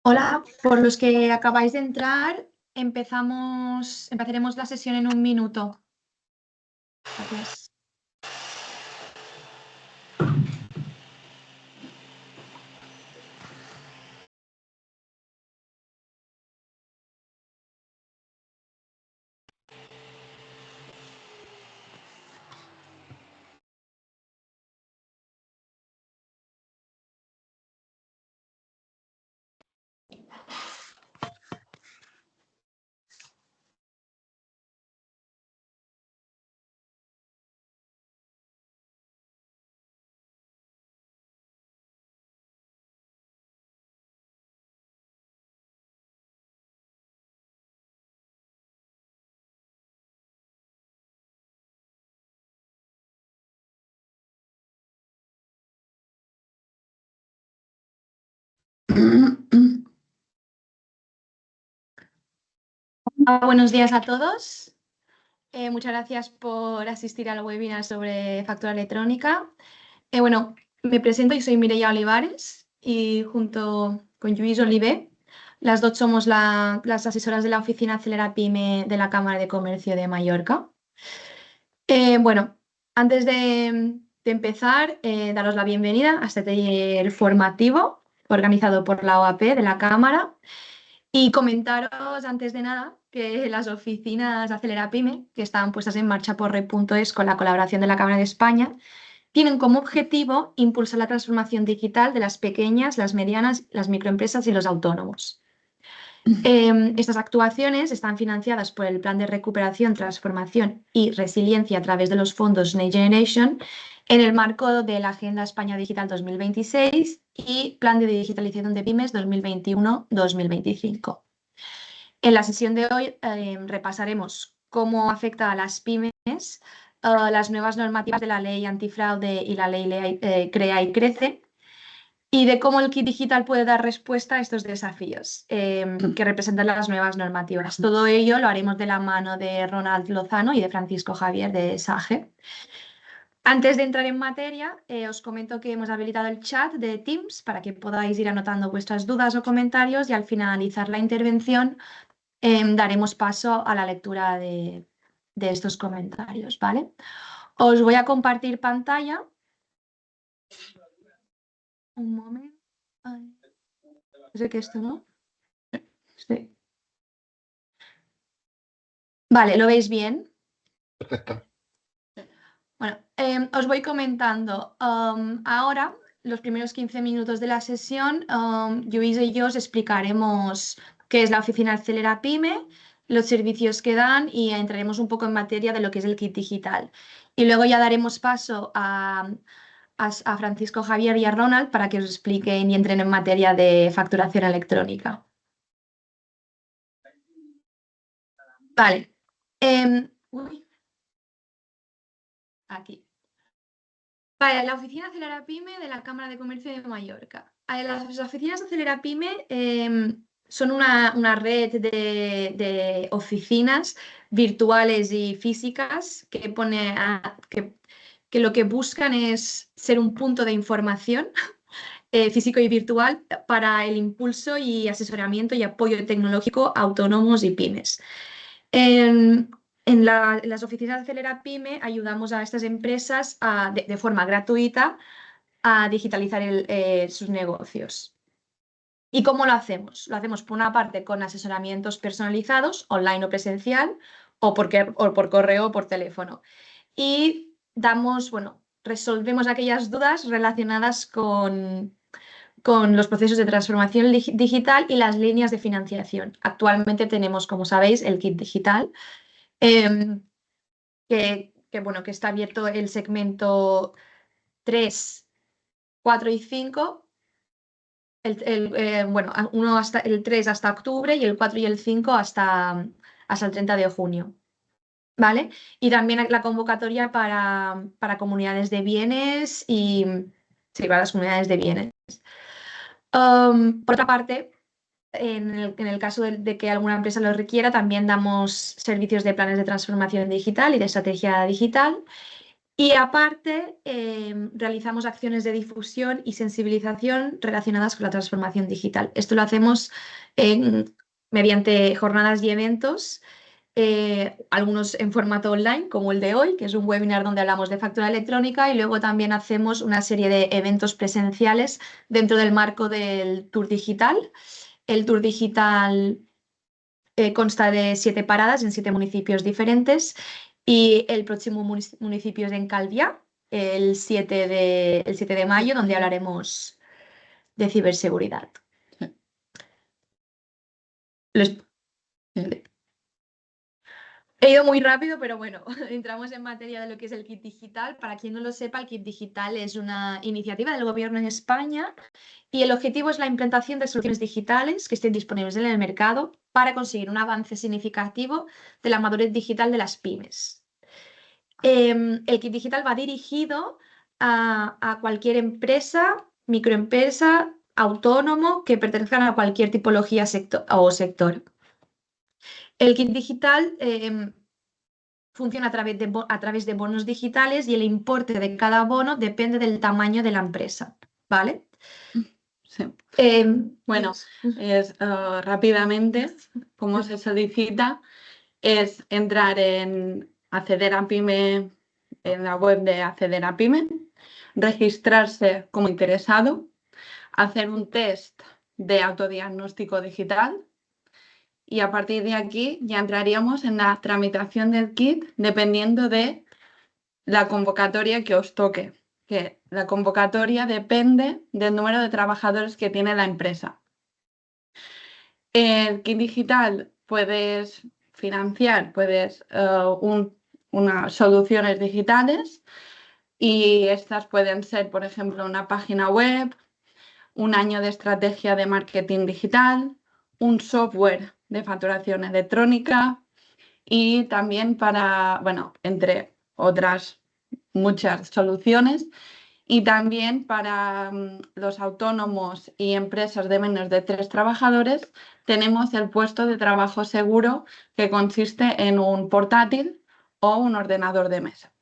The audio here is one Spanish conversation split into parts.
Hola, por los que acabáis de entrar, empezaremos la sesión en un minuto. Gracias. Buenos días a todos. Muchas gracias por asistir al webinar sobre factura electrónica. Bueno, me presento, yo soy Mireia Olivares y junto con Lluís Olivé, las dos somos las asesoras de la oficina Acelera Pyme de la Cámara de Comercio de Mallorca. Bueno, antes de empezar, daros la bienvenida a este taller formativo organizado por la OAP de la Cámara y comentaros antes de nada que las oficinas Acelera Pyme, que están puestas en marcha por Red.es con la colaboración de la Cámara de España, tienen como objetivo impulsar la transformación digital de las pequeñas, las medianas, las microempresas y los autónomos. Estas actuaciones están financiadas por el Plan de Recuperación, Transformación y Resiliencia a través de los fondos Next Generation en el marco de la Agenda España Digital 2026 y Plan de Digitalización de Pymes 2021-2025. En la sesión de hoy repasaremos cómo afecta a las pymes las nuevas normativas de la Ley Antifraude y la Ley Crea y Crece, y de cómo el kit digital puede dar respuesta a estos desafíos que representan las nuevas normativas. Todo ello lo haremos de la mano de Ronald Lozano y de Francisco Javier de SAGE. Antes de entrar en materia, os comento que hemos habilitado el chat de Teams para que podáis ir anotando vuestras dudas o comentarios y al finalizar la intervención daremos paso a la lectura de estos comentarios, ¿vale? Os voy a compartir pantalla. Un momento. Sé que esto no. Sí. Vale, ¿lo veis bien? Perfecto. Bueno, os voy comentando. Ahora, los primeros 15 minutos de la sesión, Lluís y yo os explicaremos qué es la oficina Acelera Pyme, los servicios que dan y entraremos un poco en materia de lo que es el kit digital. Y luego ya daremos paso a Francisco Javier y a Ronald para que os expliquen y entren en materia de facturación electrónica. Vale. Aquí. Vale, la oficina Acelera Pyme de la Cámara de Comercio de Mallorca. Las oficinas Acelera Pyme son una red de oficinas virtuales y físicas que lo que buscan es ser un punto de información físico y virtual para el impulso y asesoramiento y apoyo tecnológico a autónomos y pymes. En las oficinas de Acelera Pyme ayudamos a estas empresas de forma gratuita a digitalizar sus negocios. ¿Y cómo lo hacemos? Lo hacemos por una parte con asesoramientos personalizados, online o presencial, o por correo o por teléfono. Y resolvemos aquellas dudas relacionadas con los procesos de transformación digital y las líneas de financiación. Actualmente tenemos, como sabéis, el kit digital, que está abierto el segmento 3, 4 y 5. Uno hasta el 3 hasta octubre y el 4 y el 5 hasta el 30 de junio. ¿Vale? Y también la convocatoria para comunidades de bienes y sí, para las comunidades de bienes. Por otra parte, en el caso de que alguna empresa lo requiera, también damos servicios de planes de transformación digital y de estrategia digital. Y aparte, realizamos acciones de difusión y sensibilización relacionadas con la transformación digital. Esto lo hacemos mediante jornadas y eventos, algunos en formato online, como el de hoy, que es un webinar donde hablamos de factura electrónica, y luego también hacemos una serie de eventos presenciales dentro del marco del Tour Digital. El Tour Digital consta de 7 paradas en 7 municipios diferentes, y el próximo municipio es en Calviá, el 7 de mayo, donde hablaremos de ciberseguridad. Los- He ido muy rápido, pero bueno, entramos en materia de lo que es el kit digital. Para quien no lo sepa, el kit digital es una iniciativa del gobierno en España, y el objetivo es la implantación de soluciones digitales que estén disponibles en el mercado para conseguir un avance significativo de la madurez digital de las pymes. El kit digital va dirigido a cualquier empresa, microempresa, autónomo que pertenezcan a cualquier tipología o sector. El kit digital funciona a través de bonos digitales, y el importe de cada bono depende del tamaño de la empresa, ¿vale? Sí. Bueno, Yes. rápidamente, cómo se solicita es entrar en Acceder a Pyme, en la web de Acceder a Pyme, registrarse como interesado, hacer un test de autodiagnóstico digital, y a partir de aquí ya entraríamos en la tramitación del kit dependiendo de la convocatoria que os toque, que la convocatoria depende del número de trabajadores que tiene la empresa. El kit digital puedes financiar, unas soluciones digitales, y estas pueden ser, por ejemplo, una página web, un año de estrategia de marketing digital, un software de facturación electrónica, y también entre otras muchas soluciones, y también para los autónomos y empresas de menos de 3 trabajadores tenemos el puesto de trabajo seguro, que consiste en un portátil o un ordenador de mesa.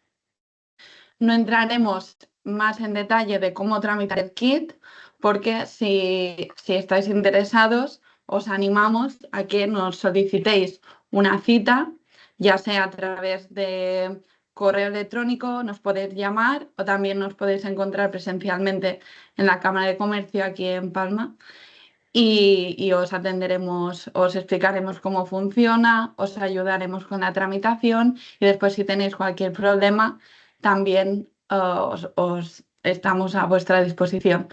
No entraremos más en detalle de cómo tramitar el kit, porque si estáis interesados, os animamos a que nos solicitéis una cita, ya sea a través de correo electrónico, nos podéis llamar, o también nos podéis encontrar presencialmente en la Cámara de Comercio aquí en Palma, y os atenderemos, os explicaremos cómo funciona, os ayudaremos con la tramitación, y después, si tenéis cualquier problema, también os estamos a vuestra disposición.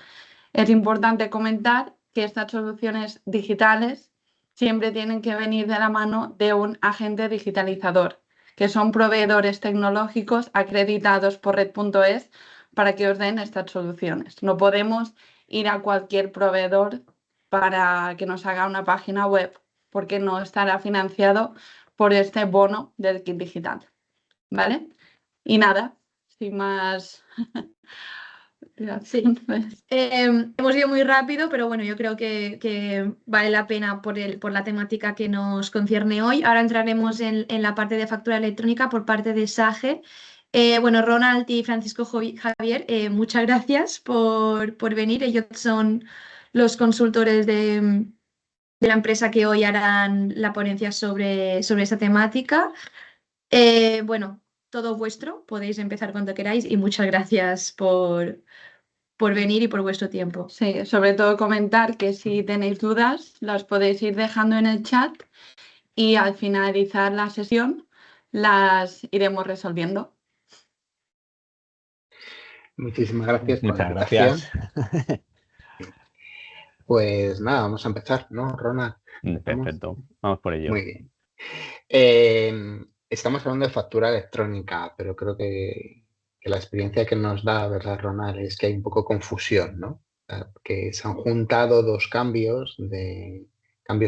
Es importante comentar que estas soluciones digitales siempre tienen que venir de la mano de un agente digitalizador, que son proveedores tecnológicos acreditados por Red.es para que os den estas soluciones. No podemos ir a cualquier proveedor para que nos haga una página web, porque no estará financiado por este bono del kit digital, ¿vale? Y nada, sin más. Sí. Hemos ido muy rápido, pero bueno, yo creo que vale la pena por la temática que nos concierne hoy. Ahora entraremos en la parte de factura electrónica por parte de SAGE. Bueno, Ronald y Francisco Javier, muchas gracias por venir. Ellos son los consultores de la empresa que hoy harán la ponencia sobre esta temática. Bueno, todo vuestro, podéis empezar cuando queráis, y muchas gracias por venir y por vuestro tiempo. Sí, sobre todo comentar que si tenéis dudas las podéis ir dejando en el chat, y al finalizar la sesión las iremos resolviendo. Muchísimas gracias por la Muchas invitación. gracias. Pues nada, vamos a empezar, ¿no, Ronald? Perfecto, vamos por ello. Muy bien. Estamos hablando de factura electrónica, pero creo que la experiencia que nos da, ¿verdad, Ronald? Es que hay un poco confusión, ¿no? Que se han juntado dos cambios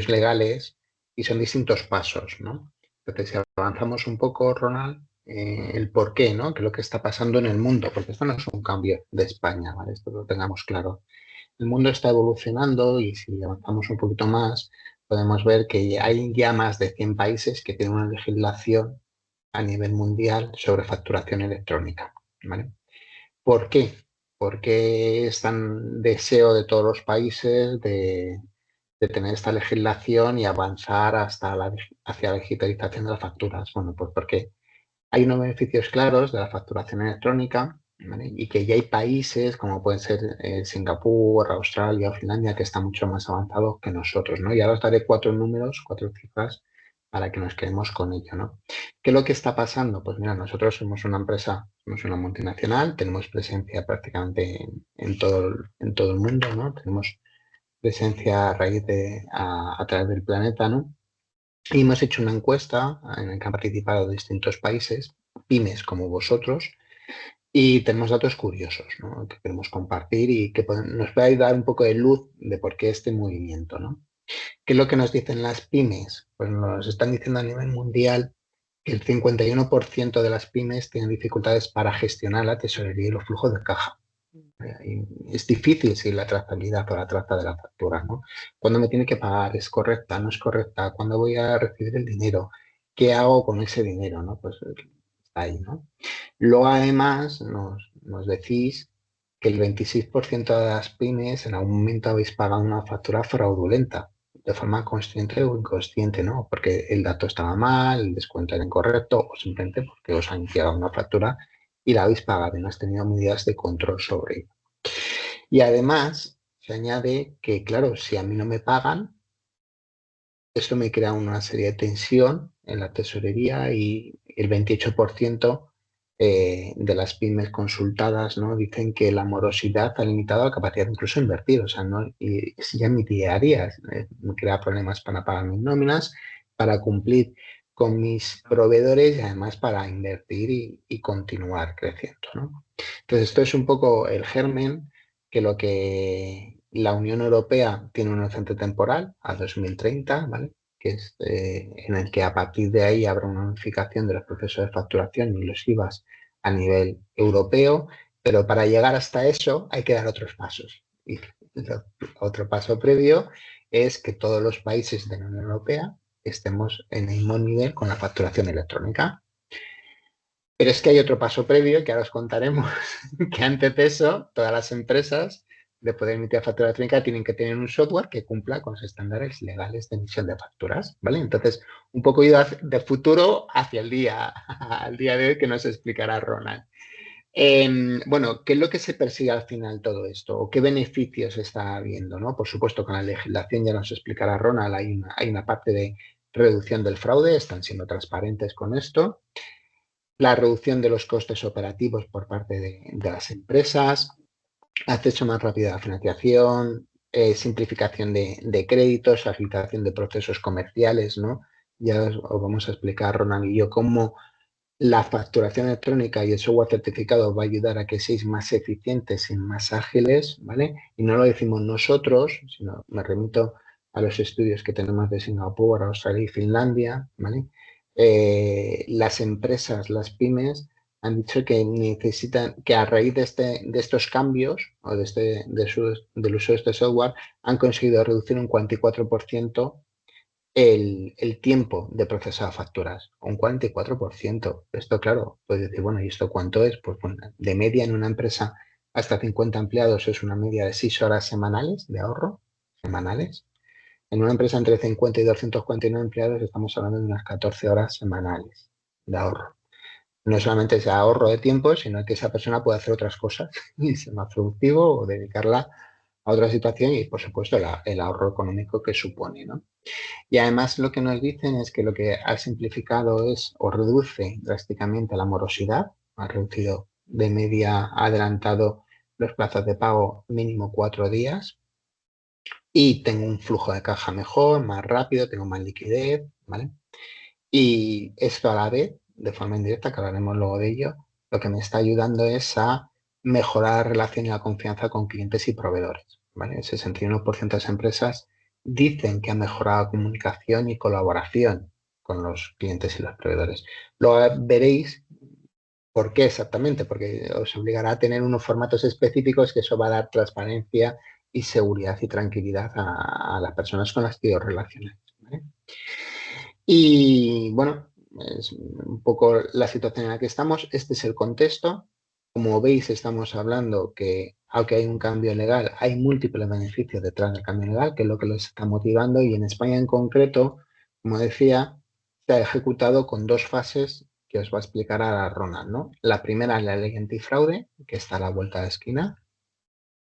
legales, y son distintos pasos, ¿no? Entonces, si avanzamos un poco, Ronald, el por qué, ¿no? ¿Qué es lo que está pasando en el mundo? Porque esto no es un cambio de España, ¿vale? Esto lo tengamos claro. El mundo está evolucionando, y si avanzamos un poquito más, podemos ver que hay ya más de 100 países que tienen una legislación a nivel mundial sobre facturación electrónica. ¿vale? ¿Por qué? Porque es tan deseo de todos los países de tener esta legislación y avanzar hacia la digitalización de las facturas. Bueno, pues porque hay unos beneficios claros de la facturación electrónica, ¿vale? Y que ya hay países como pueden ser Singapur, Australia o Finlandia que están mucho más avanzados que nosotros, ¿no? Y ahora os daré 4 números, 4 cifras para que nos quedemos con ello, ¿no? ¿Qué es lo que está pasando? Pues mira, nosotros somos una empresa, somos una multinacional, tenemos presencia prácticamente en todo el mundo, ¿no? Tenemos presencia a través del planeta, ¿no? Y hemos hecho una encuesta en la que han participado distintos países, pymes como vosotros, y tenemos datos curiosos, ¿no? Que queremos compartir y que nos puede dar un poco de luz de por qué este movimiento, ¿no? ¿Qué es lo que nos dicen las pymes? Pues nos están diciendo a nivel mundial que el 51% de las pymes tienen dificultades para gestionar la tesorería y los flujos de caja. Es difícil si la trazabilidad o la traza de la factura, ¿no? ¿Cuándo me tiene que pagar? ¿Es correcta? ¿No es correcta? ¿Cuándo voy a recibir el dinero? ¿Qué hago con ese dinero? ¿No? Pues está ahí, ¿no? Luego, además, nos decís que el 26% de las pymes en algún momento habéis pagado una factura fraudulenta, de forma consciente o inconsciente, ¿no? Porque el dato estaba mal, el descuento era incorrecto o simplemente porque os han enviado una factura y la habéis pagado y no has tenido medidas de control sobre ello. Y además se añade que, claro, si a mí no me pagan, esto me crea una serie de tensión en la tesorería y el 28% de las pymes consultadas, ¿no? Dicen que la morosidad ha limitado la capacidad incluso de invertir, o sea, ¿no? Y es ya mi día a día, me crea problemas para pagar mis nóminas, para cumplir con mis proveedores y además para invertir y continuar creciendo, ¿no? Entonces, esto es un poco el germen que lo que la Unión Europea tiene un horizonte temporal a 2030, ¿vale? Que es en el que a partir de ahí habrá una unificación de los procesos de facturación y los IVAs a nivel europeo, pero para llegar hasta eso hay que dar otros pasos. Y otro paso previo es que todos los países de la Unión Europea estemos en el mismo nivel con la facturación electrónica. Pero es que hay otro paso previo que ahora os contaremos, que antes de eso, todas las empresas de poder emitir factura electrónica tienen que tener un software que cumpla con los estándares legales de emisión de facturas, ¿vale? Entonces, un poco ido de futuro hacia al día de hoy que nos explicará Ronald. Bueno, ¿qué es lo que se persigue al final todo esto? ¿O qué beneficios está habiendo, ¿no? Por supuesto, con la legislación ya nos explicará Ronald, hay una parte de reducción del fraude, están siendo transparentes con esto. La reducción de los costes operativos por parte de las empresas, acceso más rápido a la financiación, simplificación de créditos, facilitación de procesos comerciales, ¿no? Ya os vamos a explicar, Ronald y yo, cómo la facturación electrónica y el software certificado va a ayudar a que seáis más eficientes y más ágiles, ¿vale? Y no lo decimos nosotros, sino me remito a los estudios que tenemos de Singapur, Australia y Finlandia, ¿vale? Las empresas, las pymes, han dicho que necesitan, que a raíz de estos cambios o del uso de este software, han conseguido reducir un 44% el tiempo de procesar facturas, un 44%. Esto, claro, puedes decir, bueno, ¿y esto cuánto es? Pues bueno, de media en una empresa hasta 50 empleados es una media de 6 horas semanales de ahorro, semanales. En una empresa entre 50 y 249 empleados estamos hablando de unas 14 horas semanales de ahorro. No solamente es ahorro de tiempo, sino que esa persona puede hacer otras cosas y ser más productivo o dedicarla a otra situación y, por supuesto, el ahorro económico que supone, ¿no? Y además lo que nos dicen es que lo que ha simplificado es o reduce drásticamente la morosidad, ha reducido de media, ha adelantado los plazos de pago mínimo 4 días y tengo un flujo de caja mejor, más rápido, tengo más liquidez, ¿vale? Y esto a la vez, de forma indirecta, que hablaremos luego de ello, lo que me está ayudando es a mejorar la relación y la confianza con clientes y proveedores, ¿vale? El 61% de las empresas dicen que ha mejorado la comunicación y colaboración con los clientes y los proveedores. Luego veréis por qué exactamente, porque os obligará a tener unos formatos específicos que eso va a dar transparencia y seguridad y tranquilidad a las personas con las que os relacionáis, ¿vale? Y bueno, es un poco la situación en la que estamos. Este es el contexto. Como veis, estamos hablando que, aunque hay un cambio legal, hay múltiples beneficios detrás del cambio legal, que es lo que los está motivando. Y en España en concreto, como decía, se ha ejecutado con 2 fases que os va a explicar ahora Ronald, ¿no? La primera es la ley antifraude, que está a la vuelta de la esquina.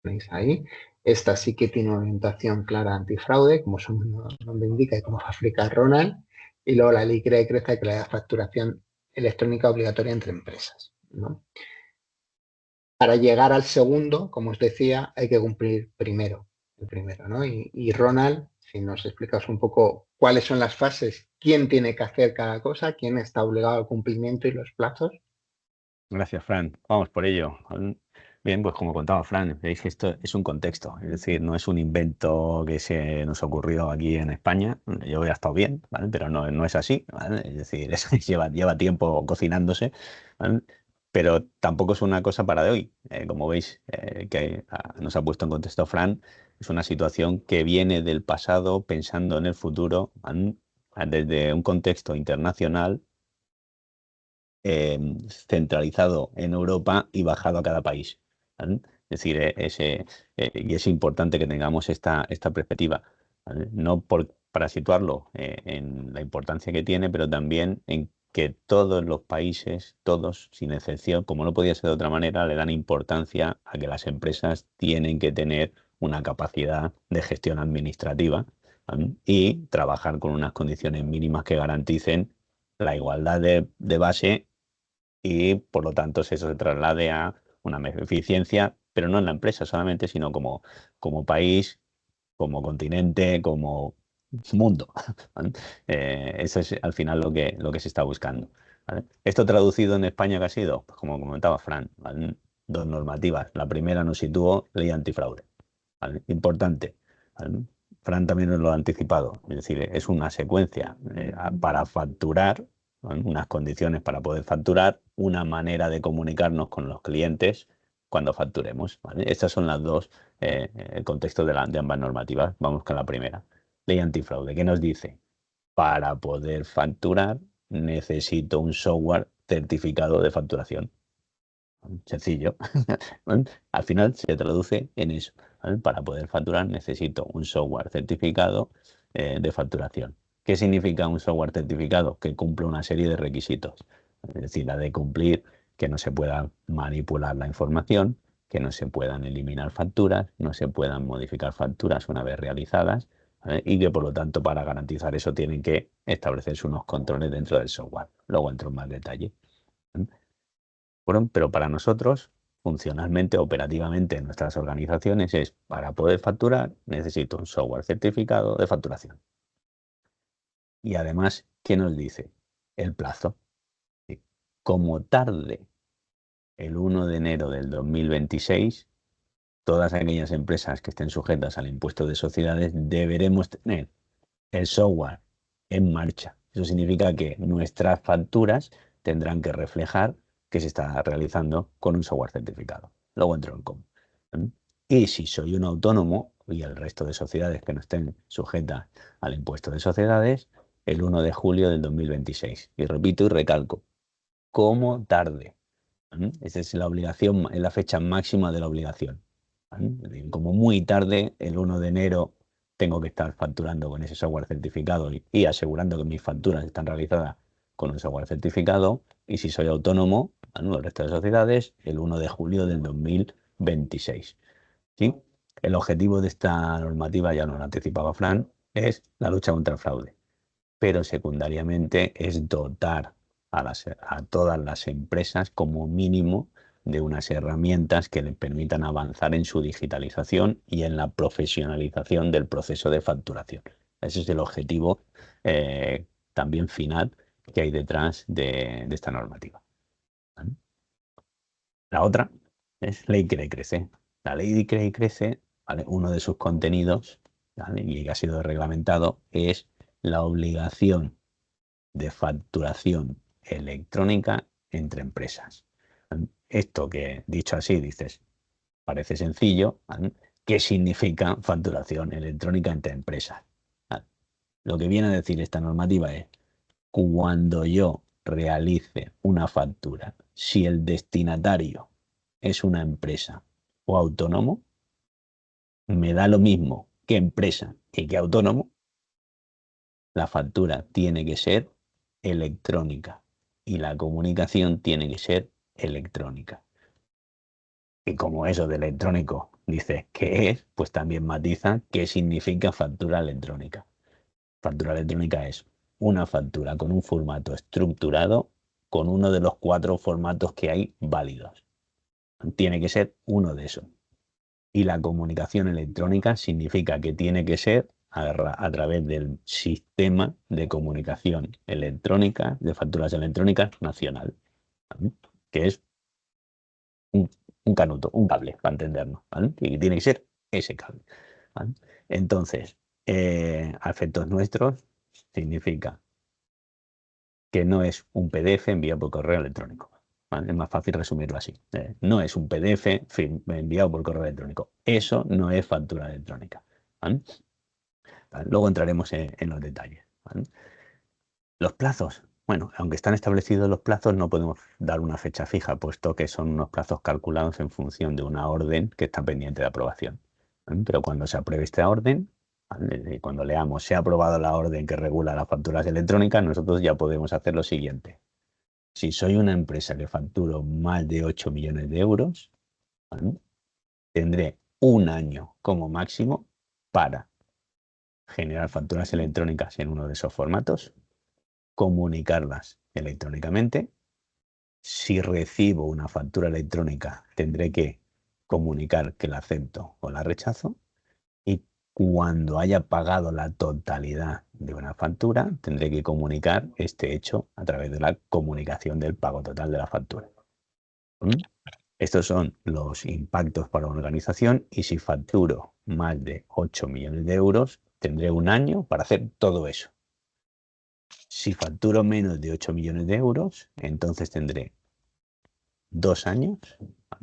¿Veis ahí? Esta sí que tiene una orientación clara antifraude, como su nombre indica y como va a explicar Ronald. Y luego la ley crea y crece, que le da facturación electrónica obligatoria entre empresas, ¿no? Para llegar al segundo, como os decía, hay que cumplir el primero, ¿no? Y Ronald, si nos explicas un poco cuáles son las fases, quién tiene que hacer cada cosa, quién está obligado al cumplimiento y los plazos. Gracias, Fran. Vamos por ello. Bien, pues como contaba Fran, veis que esto es un contexto, es decir, no es un invento que se nos ocurrió aquí en España. Yo había estado bien, ¿vale? Pero no es así, ¿vale? Es decir, lleva tiempo cocinándose, ¿vale? Pero tampoco es una cosa para de hoy. Como veis, que nos ha puesto en contexto Fran, es una situación que viene del pasado pensando en el futuro, ¿vale? Desde un contexto internacional centralizado en Europa y bajado a cada país, ¿vale? Es decir, y es importante que tengamos esta perspectiva, ¿vale? No para situarlo en la importancia que tiene, pero también en que todos los países, todos, sin excepción, como no podía ser de otra manera, le dan importancia a que las empresas tienen que tener una capacidad de gestión administrativa, ¿vale? Y trabajar con unas condiciones mínimas que garanticen la igualdad de base y por lo tanto eso se traslade a una mejor eficiencia, pero no en la empresa solamente, sino como país, como continente, como mundo, ¿vale? Eso es al final lo que se está buscando, ¿vale? Esto traducido en España, ¿qué ha sido? Pues como comentaba Fran, ¿vale? 2 normativas. La primera nos situó ley antifraude, ¿vale? Importante, ¿vale? Fran también nos lo ha anticipado, es decir, es una secuencia para facturar, ¿vale? Unas condiciones para poder facturar, una manera de comunicarnos con los clientes cuando facturemos, ¿vale? Estas son las dos, el contexto de ambas normativas. Vamos con la primera. Ley antifraude. ¿Qué nos dice? Para poder facturar necesito un software certificado de facturación. Sencillo. ¿Vale? Al final se traduce en eso, ¿vale? Para poder facturar necesito un software certificado de facturación. ¿Qué significa un software certificado? Que cumple una serie de requisitos. Es decir, la de cumplir que no se pueda manipular la información, que no se puedan eliminar facturas, no se puedan modificar facturas una vez realizadas, ¿vale? Y que por lo tanto para garantizar eso tienen que establecerse unos controles dentro del software. Luego entro en más detalle. ¿Vale? Bueno, pero para nosotros, funcionalmente, operativamente en nuestras organizaciones es, para poder facturar, necesito un software certificado de facturación. Y además, ¿qué nos dice? El plazo. Como tarde el 1 de enero del 2026, todas aquellas empresas que estén sujetas al impuesto de sociedades deberemos tener el software en marcha. Eso significa que nuestras facturas tendrán que reflejar que se está realizando con un software certificado. Luego entro en cómo. Y si soy un autónomo y el resto de sociedades que no estén sujetas al impuesto de sociedades, el 1 de julio del 2026. Y repito y recalco, como tarde. Esa es la obligación, es la fecha máxima de la obligación. Como muy tarde, el 1 de enero, tengo que estar facturando con ese software certificado y asegurando que mis facturas están realizadas con un software certificado. Y si soy autónomo, el resto de sociedades, el 1 de julio del 2026. ¿Sí? El objetivo de esta normativa, ya nos lo anticipaba Fran, es la lucha contra el fraude, pero secundariamente es dotar a todas las empresas como mínimo de unas herramientas que les permitan avanzar en su digitalización y en la profesionalización del proceso de facturación. Ese es el objetivo también final que hay detrás de esta normativa. ¿Vale? La otra es Ley Crea y Crece. La Ley Crea y Crece, ¿vale? Uno de sus contenidos, ¿vale? Y que ha sido reglamentado es la obligación de facturación electrónica entre empresas. Esto que, dicho así, dices, parece sencillo, ¿vale? ¿Qué significa facturación electrónica entre empresas? ¿Vale? Lo que viene a decir esta normativa es, cuando yo realice una factura, si el destinatario es una empresa o autónomo, me da lo mismo que empresa y que autónomo, la factura tiene que ser electrónica y la comunicación tiene que ser electrónica. Y como eso de electrónico dice qué es, pues también matiza qué significa factura electrónica. Factura electrónica es una factura con un formato estructurado con uno de los 4 formatos que hay válidos. Tiene que ser uno de esos. Y la comunicación electrónica significa que tiene que ser a través del sistema de comunicación electrónica, de facturas electrónicas nacional, ¿vale? Que es un canuto, un cable, para entendernos, ¿vale? Y tiene que ser ese cable, ¿vale? Entonces, a efectos nuestros, significa que no es un PDF enviado por correo electrónico, ¿vale? Es más fácil resumirlo así. No es un PDF enviado por correo electrónico. Eso no es factura electrónica, ¿vale? Luego entraremos en los detalles, ¿vale? Los plazos. Bueno, aunque están establecidos los plazos, no podemos dar una fecha fija, puesto que son unos plazos calculados en función de una orden que está pendiente de aprobación, ¿vale? Pero cuando se apruebe esta orden, ¿vale? Cuando leamos se ha aprobado la orden que regula las facturas electrónicas, nosotros ya podemos hacer lo siguiente. Si soy una empresa que facturo más de 8 millones de euros, ¿vale? Tendré un año como máximo para generar facturas electrónicas en uno de esos formatos, comunicarlas electrónicamente. Si recibo una factura electrónica, tendré que comunicar que la acepto o la rechazo. Y cuando haya pagado la totalidad de una factura, tendré que comunicar este hecho a través de la comunicación del pago total de la factura. Estos son los impactos para una organización, y si facturo más de 8 millones de euros, tendré un año para hacer todo eso. Si facturo menos de 8 millones de euros, entonces tendré 2 años,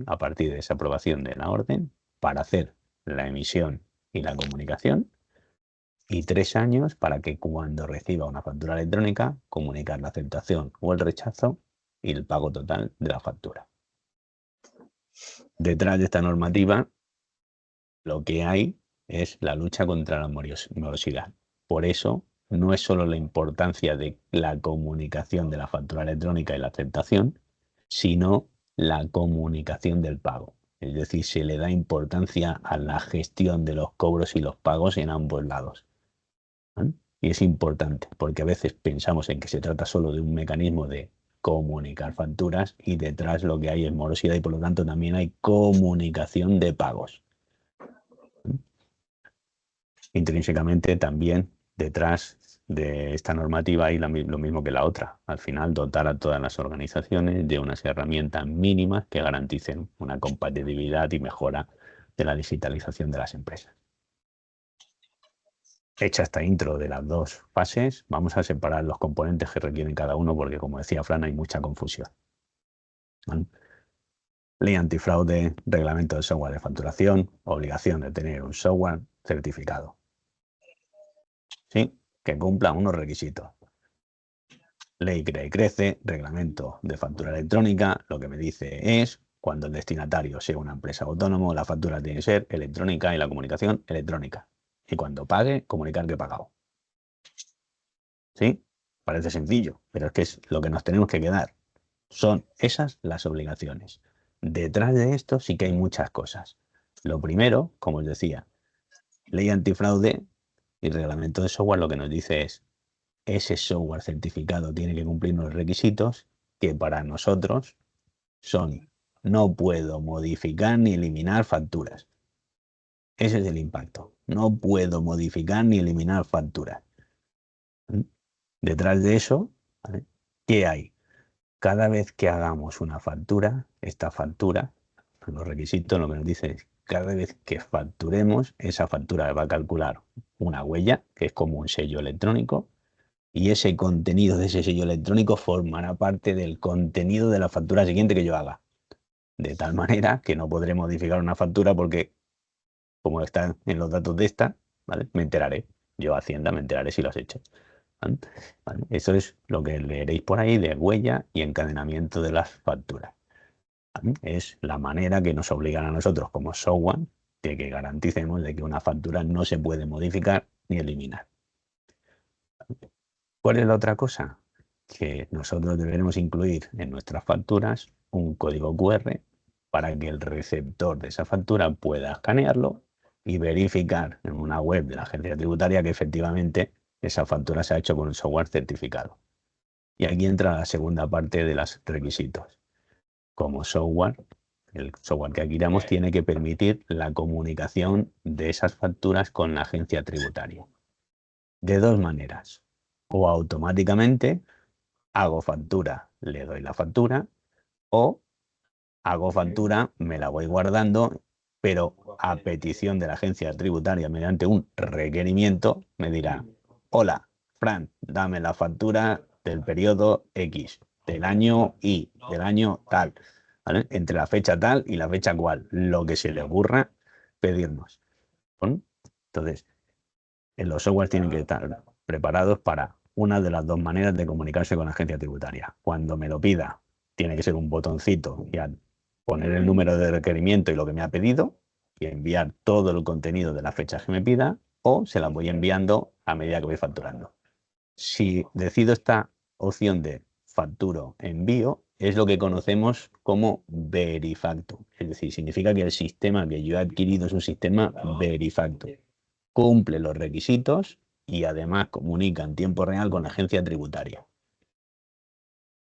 a partir de esa aprobación de la orden, para hacer la emisión y la comunicación, y 3 años para que cuando reciba una factura electrónica, comunicar la aceptación o el rechazo y el pago total de la factura. Detrás de esta normativa, lo que hay es la lucha contra la morosidad. Por eso, no es solo la importancia de la comunicación de la factura electrónica y la aceptación, sino la comunicación del pago. Es decir, se le da importancia a la gestión de los cobros y los pagos en ambos lados, ¿vale? Y es importante porque a veces pensamos en que se trata solo de un mecanismo de comunicar facturas, y detrás lo que hay es morosidad, y por lo tanto también hay comunicación de pagos. Intrínsecamente también detrás de esta normativa hay lo mismo que la otra. Al final, dotar a todas las organizaciones de unas herramientas mínimas que garanticen una compatibilidad y mejora de la digitalización de las empresas. Hecha esta intro de las 2 fases, vamos a separar los componentes que requieren cada uno, porque, como decía Fran, hay mucha confusión, ¿vale? Ley antifraude, reglamento de software de facturación, obligación de tener un software certificado, ¿sí? Que cumpla unos requisitos. Ley Crea y Crece, reglamento de factura electrónica, lo que me dice es, cuando el destinatario sea una empresa autónoma, la factura tiene que ser electrónica y la comunicación electrónica. Y cuando pague, comunicar que he pagado. ¿Sí? Parece sencillo, pero es que es lo que nos tenemos que quedar. Son esas las obligaciones. Detrás de esto sí que hay muchas cosas. Lo primero, como os decía, ley antifraude y reglamento de software, lo que nos dice es, ese software certificado tiene que cumplir unos requisitos que para nosotros son: no puedo modificar ni eliminar facturas. Ese es el impacto. No puedo modificar ni eliminar facturas. Detrás de eso, ¿vale? ¿Qué hay? Cada vez que hagamos una factura, esta factura, los requisitos, lo que nos dice es, cada vez que facturemos, esa factura va a calcular una huella, que es como un sello electrónico, y ese contenido de ese sello electrónico formará parte del contenido de la factura siguiente que yo haga. De tal manera que no podré modificar una factura porque, como está en los datos de esta, ¿vale? Me enteraré. Yo, Hacienda, me enteraré si lo has hecho, ¿vale? ¿Vale? Eso es lo que leeréis por ahí de huella y encadenamiento de las facturas. ¿vale? Es la manera que nos obligan a nosotros como software de que garanticemos de que una factura no se puede modificar ni eliminar. ¿Cuál es la otra cosa? Que nosotros deberemos incluir en nuestras facturas un código QR para que el receptor de esa factura pueda escanearlo y verificar en una web de la agencia tributaria que efectivamente esa factura se ha hecho con un software certificado. Y aquí entra la segunda parte de los requisitos. Como software, el software que adquiramos tiene que permitir la comunicación de esas facturas con la agencia tributaria. De dos maneras. O automáticamente hago factura, le doy la factura, o hago factura, me la voy guardando, pero a petición de la agencia tributaria mediante un requerimiento me dirá: hola, Fran, dame la factura del periodo X, del año Y, del año tal, ¿vale? Entre la fecha tal y la fecha cual, lo que se le ocurra pedirnos. ¿Vale? Entonces, los softwares tienen que estar preparados para una de las dos maneras de comunicarse con la agencia tributaria. Cuando me lo pida, tiene que ser un botoncito y al poner el número de requerimiento y lo que me ha pedido y enviar todo el contenido de la fecha que me pida, o se la voy enviando a medida que voy facturando. Si decido esta opción de facturo envío, es lo que conocemos como verifacto. Es decir, significa que el sistema que yo he adquirido es un sistema verifacto. Cumple los requisitos y además comunica en tiempo real con la agencia tributaria.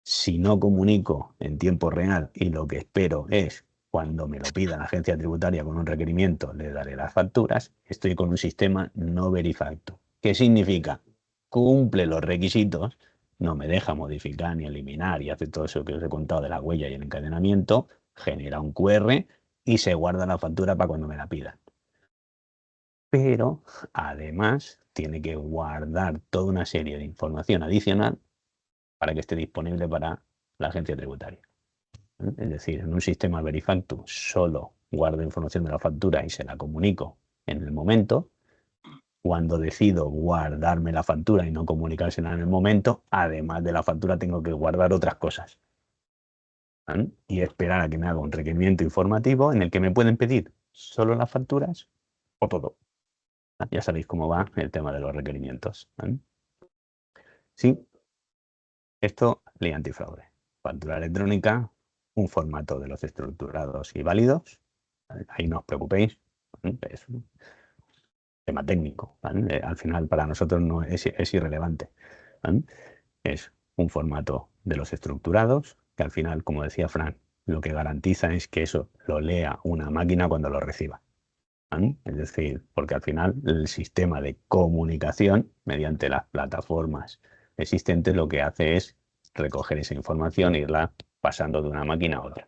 Si no comunico en tiempo real y lo que espero es cuando me lo pida la agencia tributaria con un requerimiento, le daré las facturas, estoy con un sistema no verifacto. ¿Qué significa? Cumple los requisitos, no me deja modificar ni eliminar y hace todo eso que os he contado de la huella y el encadenamiento, genera un QR y se guarda la factura para cuando me la pidan. Pero además tiene que guardar toda una serie de información adicional para que esté disponible para la agencia tributaria. Es decir, en un sistema verifacto solo guardo información de la factura y se la comunico en el momento. Cuando decido guardarme la factura y no comunicársela en el momento, además de la factura tengo que guardar otras cosas. ¿Vale? Y esperar a que me haga un requerimiento informativo en el que me pueden pedir solo las facturas o todo. Ya sabéis cómo va el tema de los requerimientos. ¿Vale? Sí, esto ley antifraude. Factura electrónica, un formato de los estructurados y válidos. ¿Vale? Ahí no os preocupéis. ¿Vale? Es un tema técnico. ¿Vale? Al final para nosotros no es irrelevante. ¿Vale? Es un formato de los estructurados que al final, como decía Fran, lo que garantiza es que eso lo lea una máquina cuando lo reciba. ¿Vale? Es decir, porque al final el sistema de comunicación mediante las plataformas existentes lo que hace es recoger esa información e irla pasando de una máquina a otra.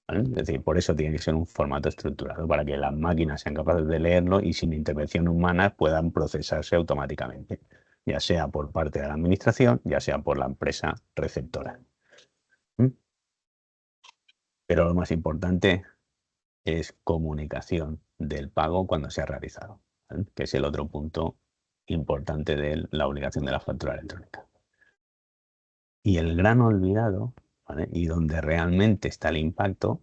¿Vale? Es decir, por eso tiene que ser un formato estructurado, para que las máquinas sean capaces de leerlo y sin intervención humana puedan procesarse automáticamente, ya sea por parte de la administración, ya sea por la empresa receptora. Pero lo más importante es comunicación del pago cuando se ha realizado, ¿vale? Que es el otro punto importante de la obligación de la factura electrónica. Y el gran olvidado, ¿vale? Y donde realmente está el impacto,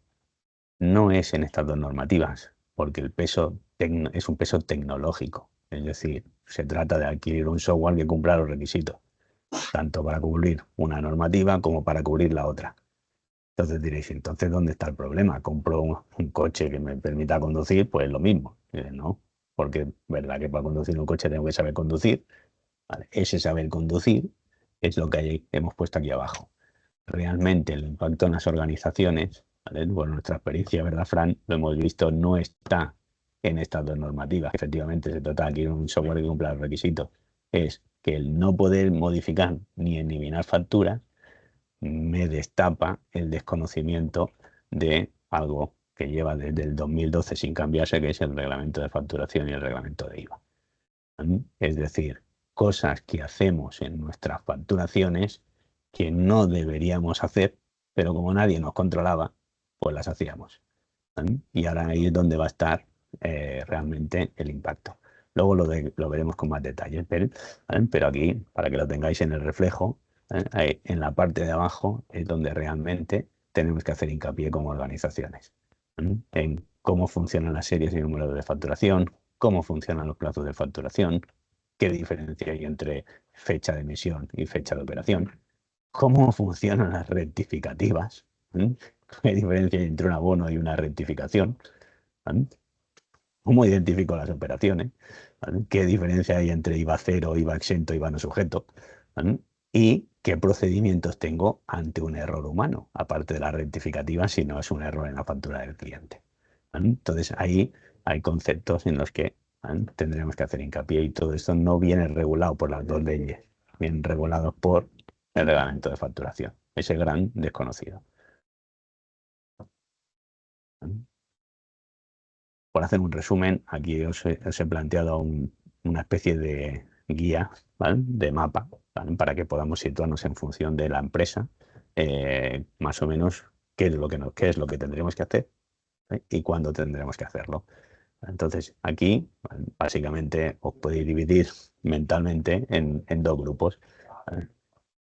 no es en estas dos normativas, porque el peso es un peso tecnológico. Es decir, se trata de adquirir un software que cumpla los requisitos, tanto para cubrir una normativa como para cubrir la otra. Entonces diréis, entonces, ¿dónde está el problema? ¿Compro un coche que me permita conducir? Pues lo mismo. No, porque es verdad que para conducir un coche tengo que saber conducir. ¿Vale? Ese saber conducir es lo que hemos puesto aquí abajo. Realmente el impacto en las organizaciones, ¿vale? Por nuestra experiencia, ¿verdad, Fran? Lo hemos visto, no está en estas dos normativas. Efectivamente, se trata de adquirir un software que cumpla los requisitos. Es que el no poder modificar ni eliminar facturas me destapa el desconocimiento de algo que lleva desde el 2012 sin cambiarse, que es el reglamento de facturación y el reglamento de IVA. Es decir, cosas que hacemos en nuestras facturaciones que no deberíamos hacer, pero como nadie nos controlaba, pues las hacíamos. Y ahora ahí es donde va a estar realmente el impacto. Luego lo veremos con más detalles, pero aquí, para que lo tengáis en el reflejo, en la parte de abajo es donde realmente tenemos que hacer hincapié como organizaciones en cómo funcionan las series y números de facturación, cómo funcionan los plazos de facturación, qué diferencia hay entre fecha de emisión y fecha de operación, cómo funcionan las rectificativas, qué diferencia hay entre un abono y una rectificación, cómo identifico las operaciones, qué diferencia hay entre IVA cero, IVA exento, IVA no sujeto, y qué procedimientos tengo ante un error humano, aparte de la rectificativa, si no es un error en la factura del cliente. Entonces ahí hay conceptos en los que tendremos que hacer hincapié, y todo esto no viene regulado por las dos leyes, vienen regulados por el reglamento de facturación, ese gran desconocido. Por hacer un resumen, aquí os he planteado una especie de guía, ¿vale?, de mapa, ¿vale?, para que podamos situarnos en función de la empresa, más o menos qué es lo que tendremos que hacer, ¿eh?, y cuándo tendremos que hacerlo. Entonces, aquí básicamente os podéis dividir mentalmente en dos grupos.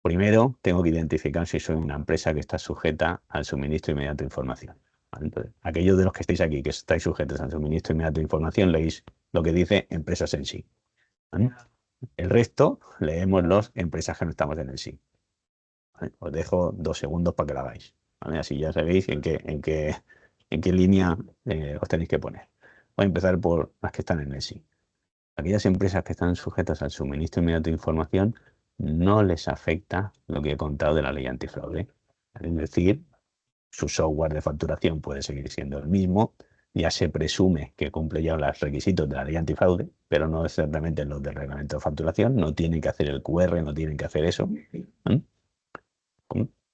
Primero, tengo que identificar si soy una empresa que está sujeta al suministro inmediato de información. Entonces, aquellos de los que estáis aquí, que estáis sujetos al suministro inmediato de información, leéis lo que dice empresas en sí. El resto, leemos los empresas que no estamos en el sí. Os dejo 2 segundos para que lo hagáis. Así ya sabéis en qué línea os tenéis que poner. Voy a empezar por las que están en el sí. Aquellas empresas que están sujetas al suministro inmediato de información no les afecta lo que he contado de la ley antifraude. Es decir, su software de facturación puede seguir siendo el mismo, ya se presume que cumple ya los requisitos de la ley antifraude, pero no exactamente los del reglamento de facturación, no tienen que hacer el QR, no tienen que hacer eso.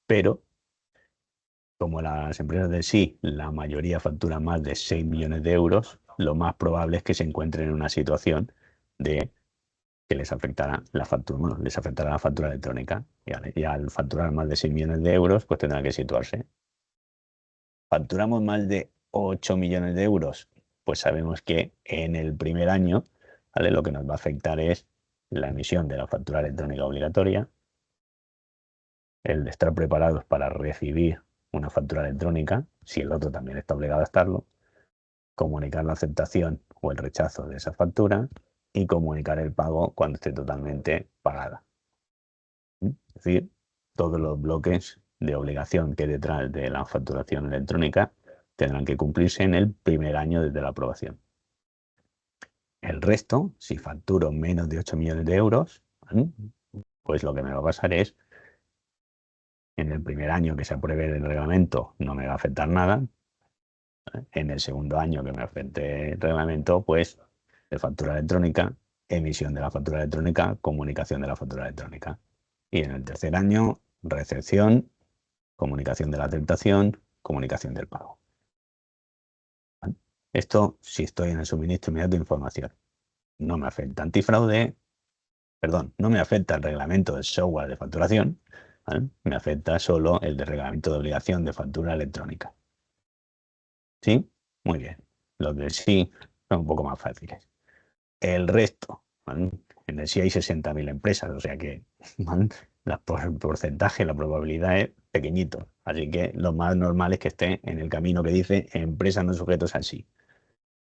Pero, como las empresas de sí, la mayoría facturan más de 6 millones de euros, lo más probable es que se encuentren en una situación de que les afectará la factura, bueno, les afectará la factura electrónica. Y al facturar más de 6 millones de euros, pues tendrán que situarse. ¿Facturamos más de 8 millones de euros? Pues sabemos que en el primer año, ¿vale?, lo que nos va a afectar es la emisión de la factura electrónica obligatoria, el de estar preparados para recibir una factura electrónica, si el otro también está obligado a estarlo, comunicar la aceptación o el rechazo de esa factura y comunicar el pago cuando esté totalmente pagada. Es decir, todos los bloques de obligación que hay detrás de la facturación electrónica tendrán que cumplirse en el primer año desde la aprobación. El resto, si facturo menos de 8 millones de euros, pues lo que me va a pasar es, en el primer año que se apruebe el reglamento no me va a afectar nada. En el segundo año que me afecte el reglamento, pues de factura electrónica, emisión de la factura electrónica, comunicación de la factura electrónica. Y en el tercer año, recepción, comunicación de la aceptación, comunicación del pago. Esto si estoy en el suministro inmediato de información. No me afecta antifraude, perdón, no me afecta el reglamento del software de facturación, ¿vale?, me afecta solo el de reglamento de obligación de factura electrónica. ¿Sí? Muy bien. Los del sí son un poco más fáciles. El resto, ¿vale?, en el sí hay 60.000 empresas, o sea que, ¿vale?, el porcentaje, la probabilidad es pequeñito. Así que lo más normal es que esté en el camino que dice empresas no sujetos al sí.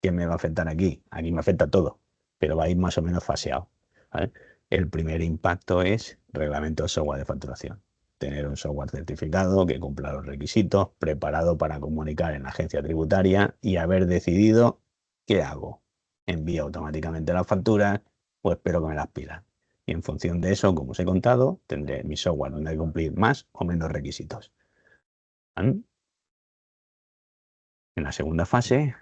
¿Qué me va a afectar aquí? Aquí me afecta todo, pero va a ir más o menos faseado, ¿vale? El primer impacto es reglamento de software de facturación. Tener un software certificado que cumpla los requisitos, preparado para comunicar en la agencia tributaria y haber decidido qué hago. ¿Envío automáticamente las facturas o espero que me las pidan? Y en función de eso, como os he contado, tendré mi software donde hay que cumplir más o menos requisitos. ¿Vale? En la segunda fase,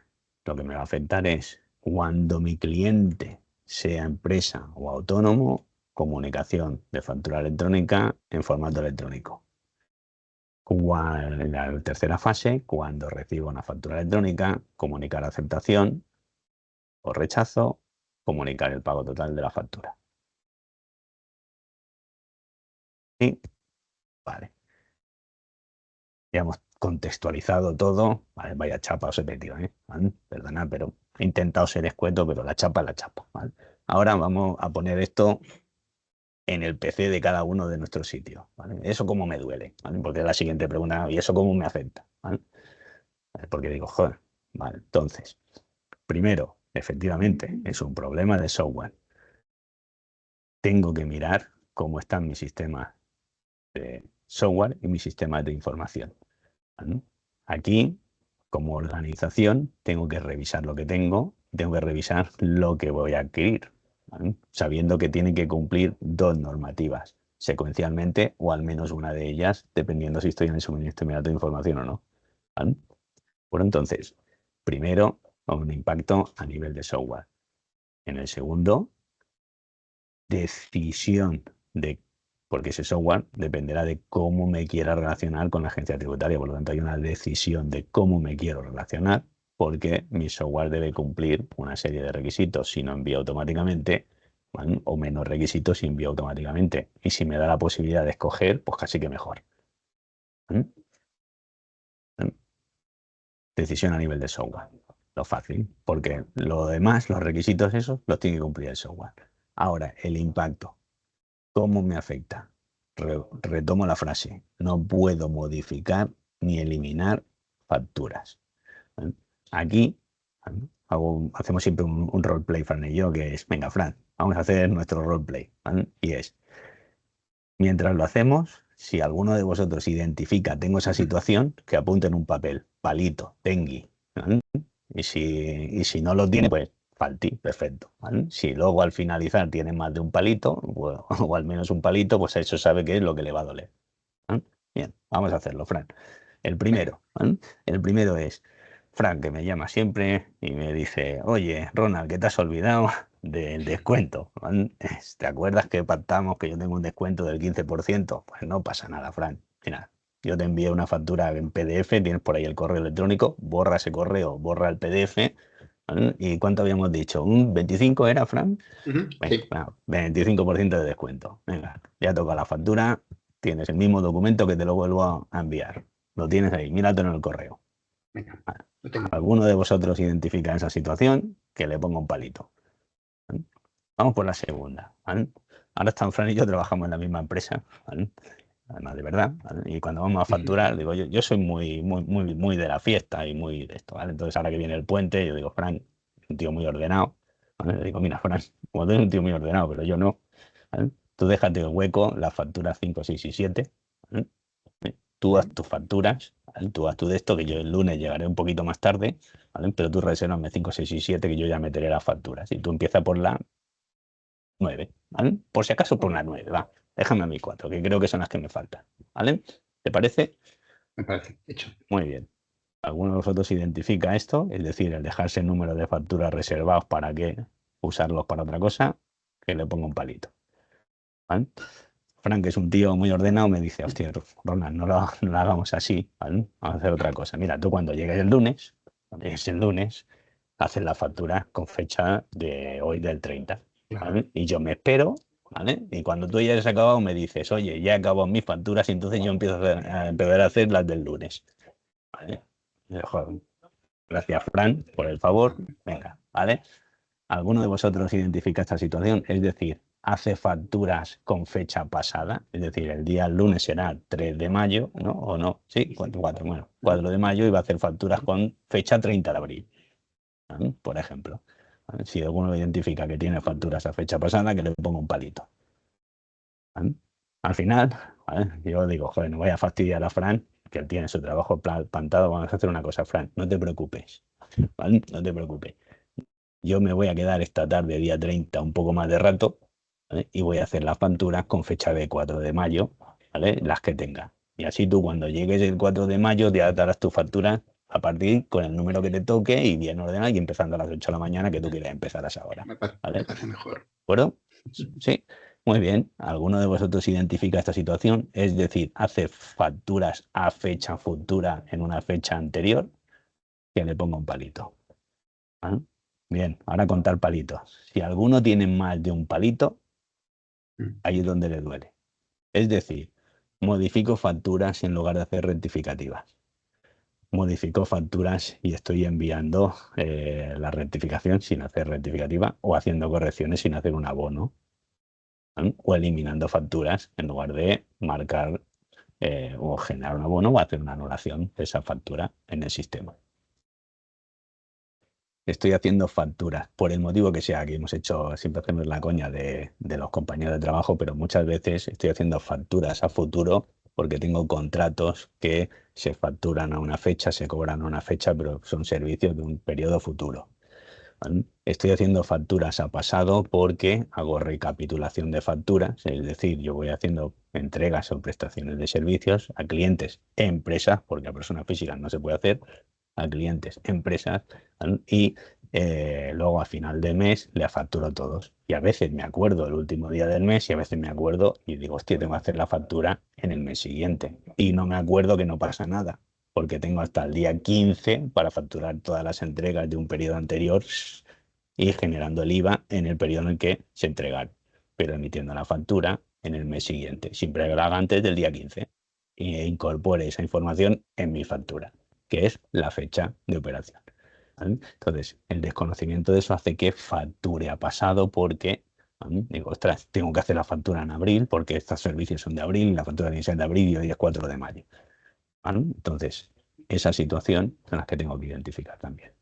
lo que me va a afectar es cuando mi cliente sea empresa o autónomo, comunicación de factura electrónica en formato electrónico. En la tercera fase, cuando recibo una factura electrónica, comunicar aceptación o rechazo, comunicar el pago total de la factura. ¿Sí? Vale. Ya hemos contextualizado todo. Vale, vaya chapa os he metido, ¿vale? Perdonad, pero he intentado ser escueto, pero la chapa es la chapa, ¿vale? Ahora vamos a poner esto en el PC de cada uno de nuestros sitios, ¿vale? ¿Eso cómo me duele? ¿Vale? Porque es la siguiente pregunta, ¿y eso cómo me afecta? ¿Vale? Porque digo, joder, vale, entonces, primero, efectivamente, es un problema de software. Tengo que mirar cómo están mis sistemas de software y mis sistemas de información, ¿vale? Aquí, como organización, tengo que revisar lo que tengo que revisar lo que voy a adquirir, ¿vale? Sabiendo que tienen que cumplir dos normativas, secuencialmente o al menos una de ellas, dependiendo si estoy en el suministro inmediato de información o no, ¿vale? Bueno, entonces, primero, un impacto a nivel de software. En el segundo, decisión de, porque ese software dependerá de cómo me quiera relacionar con la agencia tributaria. Por lo tanto, hay una decisión de cómo me quiero relacionar, porque mi software debe cumplir una serie de requisitos si no envía automáticamente, ¿vale? O menos requisitos si envía automáticamente. Y si me da la posibilidad de escoger, pues casi que mejor, ¿vale? Decisión a nivel de software. Lo fácil, porque lo demás, los requisitos esos, los tiene que cumplir el software. Ahora, el impacto. ¿Cómo me afecta? Retomo la frase. No puedo modificar ni eliminar facturas, ¿vale? Aquí, ¿vale? Hacemos siempre un roleplay, Fran y yo, que es, venga, Fran, vamos a hacer nuestro roleplay, ¿vale? Y es, mientras lo hacemos, si alguno de vosotros identifica, tengo esa situación, que apunte en un papel, palito, tengui, ¿vale? Y si no lo tiene, pues falti, perfecto, ¿vale? Si luego al finalizar tiene más de un palito, o al menos un palito, pues eso sabe qué es lo que le va a doler, ¿vale? Bien, vamos a hacerlo, Fran. El primero, ¿vale? El primero es Fran, que me llama siempre y me dice, oye, Ronald, que te has olvidado del descuento, ¿vale? ¿Te acuerdas que pactamos que yo tengo un descuento del 15%? Pues no pasa nada, Fran. Mira, yo te envié una factura en PDF, tienes por ahí el correo electrónico, borra ese correo, borra el PDF, ¿vale? ¿Y cuánto habíamos dicho? ¿Un 25 era, Fran? Venga, Sí. bueno, 25% de descuento. Venga, ya toca la factura, tienes el mismo documento que te lo vuelvo a enviar. Lo tienes ahí, míratelo en el correo. Venga, lo tengo. ¿Alguno de vosotros identifica esa situación? Que le ponga un palito, ¿vale? Vamos por la segunda, ¿vale? Ahora están Fran y yo trabajamos en la misma empresa, ¿vale? Además, de verdad, ¿vale? Y cuando vamos a facturar, digo, yo soy muy de la fiesta y muy de esto, ¿vale? Entonces, ahora que viene el puente, yo digo, Fran, un tío muy ordenado, ¿vale? Le digo, mira, Fran, como tú eres un tío muy ordenado, pero yo no, ¿vale? Tú déjate el hueco, las facturas 5, 6 y 7, ¿vale? Tú haz tus facturas, ¿vale? Tú haz tú de esto, que yo el lunes llegaré un poquito más tarde, ¿vale? Pero tú resérvame 5, 6 y 7, que yo ya meteré las facturas. Y tú empiezas por la 9, ¿vale? Por si acaso por la 9, va. Déjame a mí 4, que creo que son las que me faltan, ¿vale? ¿Te parece? Me parece hecho. Muy bien. ¿Alguno de vosotros identifica esto? Es decir, el dejarse el número de facturas reservados para que usarlos para otra cosa, que le ponga un palito, ¿vale? Frank, que es un tío muy ordenado, me dice, hostia, Ronald, no lo hagamos así, ¿vale? Vamos a hacer otra cosa. Mira, tú cuando llegues el lunes, haces la factura con fecha de hoy del 30, Claro. ¿vale? Y yo me espero, ¿vale? Y cuando tú ya hayas acabado, me dices, oye, ya he acabado mis facturas y entonces yo empiezo a empezar a hacer las del lunes, ¿vale? Y yo, joder, gracias, Fran, por el favor. Venga, ¿vale? ¿Alguno de vosotros identifica esta situación? Es decir, hace facturas con fecha pasada, es decir, el día lunes será 3 de mayo, ¿no? ¿O no? Sí, 4, bueno, 4 de mayo y va a hacer facturas con fecha 30 de abril, ¿vale? Por ejemplo. ¿Vale? Si alguno identifica que tiene facturas a fecha pasada, que le ponga un palito, ¿vale? Al final, ¿vale? Yo digo, joder, no voy a fastidiar a Fran, que él tiene su trabajo plantado. Vamos a hacer una cosa, Fran, no te preocupes, ¿vale? No te preocupes. Yo me voy a quedar esta tarde, día 30, un poco más de rato, ¿vale? Y voy a hacer las facturas con fecha de 4 de mayo, ¿vale? Las que tenga. Y así tú cuando llegues el 4 de mayo te darás tu factura a partir con el número que te toque y bien ordenado y empezando a las 8 de la mañana que tú quieras empezar a esa hora, Me ¿vale? parece mejor. ¿De acuerdo? Sí, muy bien. ¿Alguno de vosotros identifica esta situación? Es decir, hace facturas a fecha futura en una fecha anterior, que le ponga un palito, ¿vale? Bien, ahora contar palitos. Si alguno tiene más de un palito, ahí es donde le duele. Es decir, modifico facturas en lugar de hacer rectificativas. Modifico facturas y estoy enviando la rectificación sin hacer rectificativa o haciendo correcciones sin hacer un abono. ¿vale? O eliminando facturas en lugar de marcar o generar un abono o hacer una anulación de esa factura en el sistema. Estoy haciendo facturas, por el motivo que sea, que hemos hecho, siempre hacemos la coña de los compañeros de trabajo, pero muchas veces estoy haciendo facturas a futuro porque tengo contratos que se facturan a una fecha, se cobran a una fecha, pero son servicios de un periodo futuro, ¿vale? Estoy haciendo facturas a pasado porque hago recapitulación de facturas, es decir, yo voy haciendo entregas o prestaciones de servicios a clientes, empresas, porque a personas físicas no se puede hacer, a clientes, empresas, ¿vale? Y luego a final de mes le facturo a todos. Y a veces me acuerdo el último día del mes y a veces me acuerdo y digo, hostia, tengo que hacer la factura en el mes siguiente. Y no me acuerdo que no pasa nada, porque tengo hasta el día 15 para facturar todas las entregas de un periodo anterior y generando el IVA en el periodo en el que se entregaron, pero emitiendo la factura en el mes siguiente, siempre que lo haga antes del día 15 e incorpore esa información en mi factura, que es la fecha de operación, ¿vale? Entonces, el desconocimiento de eso hace que facture a pasado porque digo, ostras, tengo que hacer la factura en abril porque estos servicios son de abril, la factura tiene que ser de abril y hoy es 4 de mayo, ¿vale? Entonces, esa situación son las que tengo que identificar también.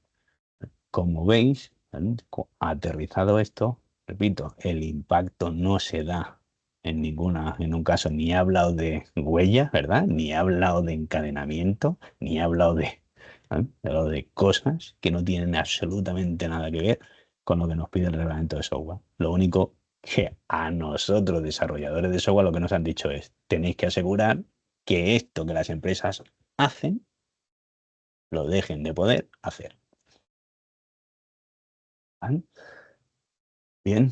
Como veis, ¿vale? Aterrizado esto, repito, el impacto no se da en un caso, ni he hablado de huella, ¿verdad? Ni he hablado de encadenamiento, ni he hablado ¿vale? He hablado de cosas que no tienen absolutamente nada que ver con lo que nos pide el reglamento de software. Lo único que a nosotros, desarrolladores de software, lo que nos han dicho es, tenéis que asegurar que esto que las empresas hacen, lo dejen de poder hacer. ¿Vale? Bien,